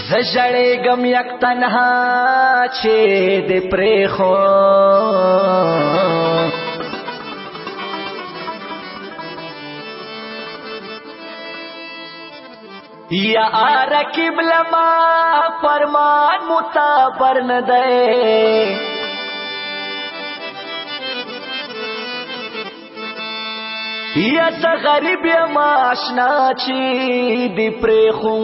زجړېږم یک تنها چې دې پرېښو یا رقیب لما فرمان متبر نه دی یا څه غریب یم آشنا چې دې پرېښو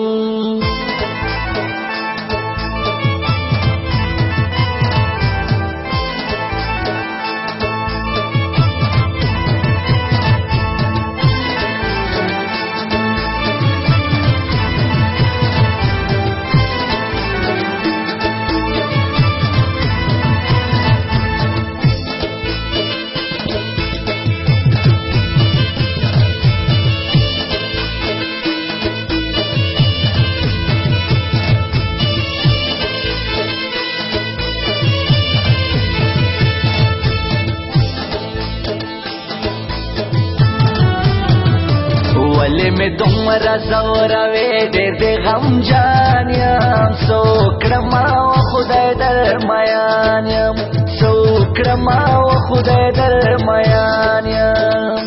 ولی می دومره زوروی ډېر دې غمجان یم څه وکړم او خدای در میان یم څه وکړم او خدای در میان یم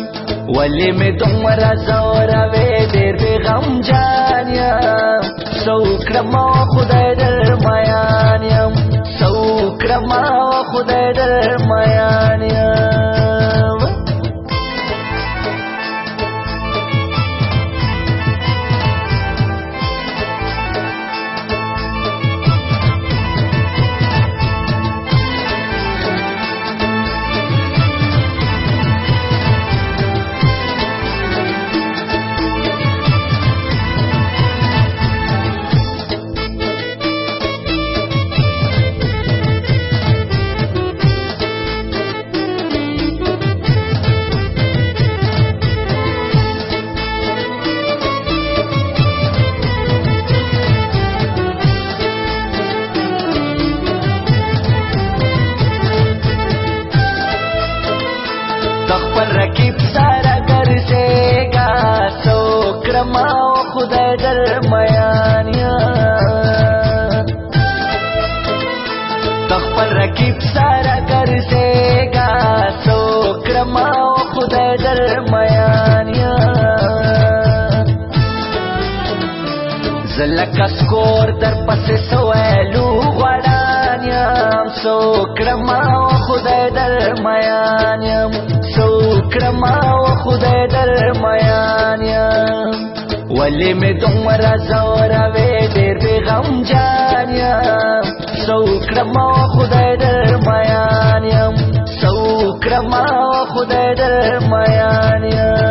ولی می دومره زوروی ډېر دې غمجان یم څه وکړم او خدای در میان یم څه وکړم او خدای در میان یم خپل رقیب سره ګرځېږه څه وکړم او خدای در میان یم خپل رقیب سره ګرځېږه څه وکړم او خدای در میان یم زه لکه سکور در پسې سویلو غوړان یم څه وکړم او خدای در میان یم وکړم او خدای در میان یم ولی می دومره زوروی ډېر دې غمجان یم څه وکړم او خدای در میان یم څه وکړم او خدای در میان یم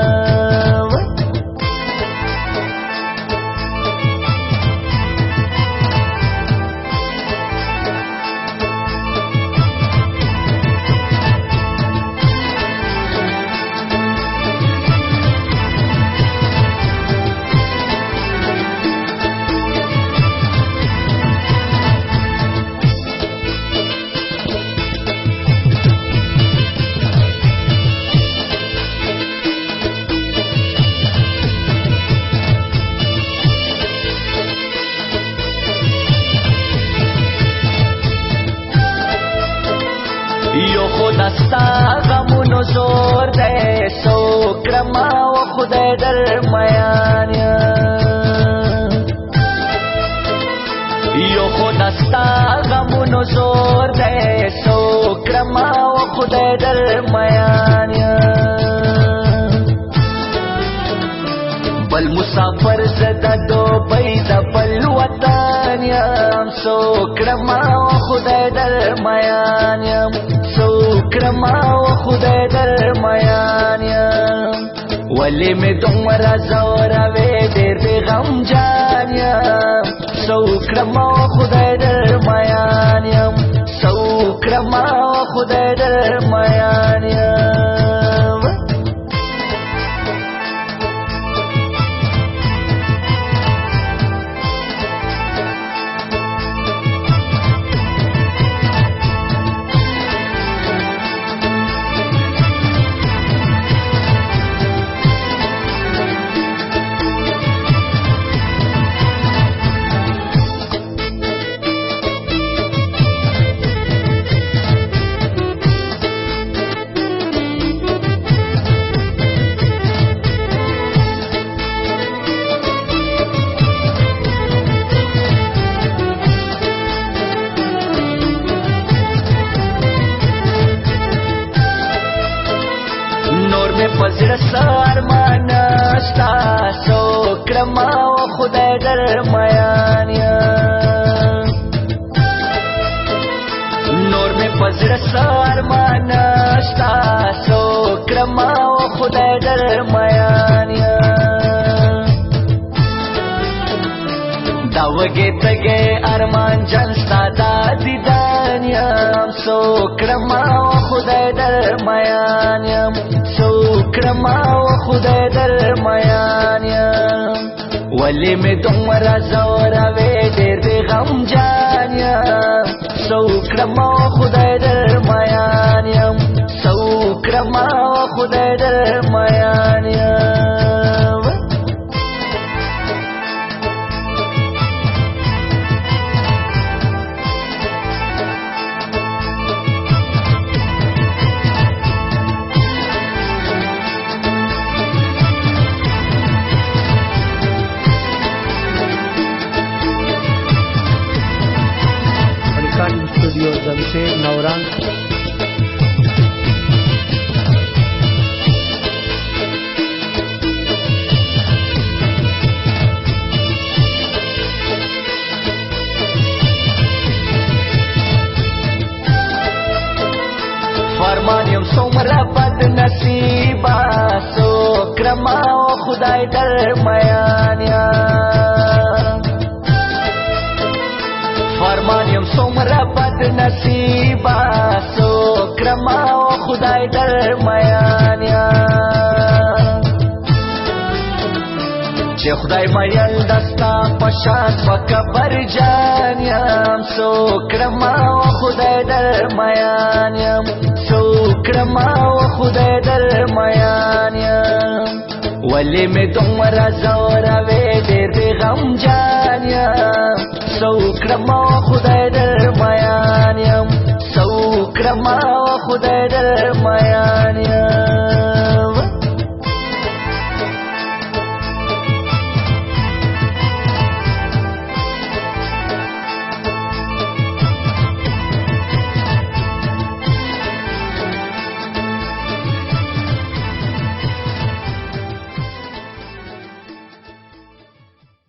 یو خدا ستا غمونو زور دی څه وکړم او خدای در میان یم یو خدا ستا غمونو زور دی څه وکړم او خدای در میان یم بل مسافر زه د دوبۍ د بل وطن یم څه وکړم او خدای در میان یم څه وکړم او خدای در میان یم ولی می دومره زوروی ډېر دې غمجان یم څه وکړم او خدای در میان یم څه وکړم او خدای در میان یم پزړه سارمان نشتا سوکړم او خدای در میان یم نور مې پزړه سارمان نشتا سوکړم او خدای در میان یم دا وږې تږې ارمان جان ستا دا دیدن یم سوکړم او خدای در میان یم سوکړم او خدای در میان یم ولې مې دومره ځوروې ډېر دې غمجان یم سوکړم او خدای در میان یم سوکړم او خدای در میان یم स्टूडियो Jamshed नौरंग فرمان یم څومره بد نصیبه سوکړم او خدای در میان یم فرمان یم څومره بد نصیبه سوکړم او خدای در میان یم چې خدای میل دستا پشان پکبر جان یم سوکړم او خدای در میان یم سوکړم او خدای در میان یم ولې مې دومره ځوروې